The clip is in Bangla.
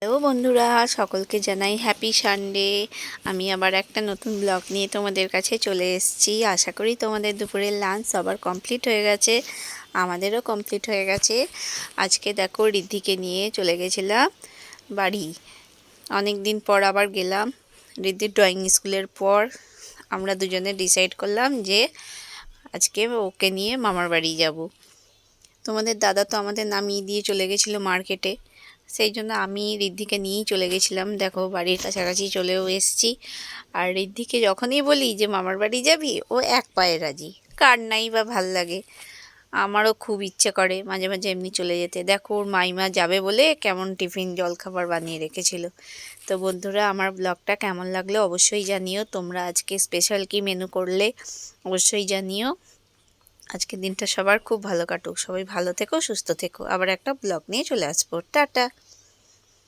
হ্যালো বন্ধুরা, সকলকে জানাই হ্যাপি সানডে। আমি আবার একটা নতুন ব্লগ নিয়ে তোমাদের কাছে চলে এসেছি। আশা করি তোমাদের দুপুরের লাঞ্চ সবার কমপ্লিট হয়ে গেছে, আমাদেরও কমপ্লিট হয়ে গেছে। আজকে দেখো ঋদ্ধিকে নিয়ে চলে গেছিলাম বাড়ি। অনেক দিন পর আবার গেলাম। ঋদ্ধির ড্রয়িং স্কুলের পর আমরা দুজনে ডিসাইড করলাম যে আজকে ওকে নিয়ে মামার বাড়ি যাব। তোমাদের দাদা তো আমাদের নামিয়ে দিয়ে চলে গেছিলো মার্কেটে, সেই জন্য আমি ঋদ্ধিকে নিয়েই চলে গেছিলাম। দেখো বাড়ির কাছাকাছি চলেও এসেছি। আর ঋদ্ধিকে যখনই বলি যে মামার বাড়ি যাবি, ও এক পায়ে রাজি। কার নাই বা ভাল লাগে, আমারও খুব ইচ্ছে করে মাঝে মাঝে এমনি চলে যেতে। দেখো ওর মাইমা যাবে বলে কেমন টিফিন জলখাবার বানিয়ে রেখেছিল। তো বন্ধুরা, আমার ব্লগটা কেমন লাগলো অবশ্যই জানিও। তোমরা আজকে স্পেশাল কি মেনু করলে অবশ্যই জানিও। আজকের দিনটা সবার খুব ভালো কাটুক, সবাই ভালো থেকো, সুস্থ থেকো। আবার একটা ব্লগ নিয়ে চলে আসবো। টাটা।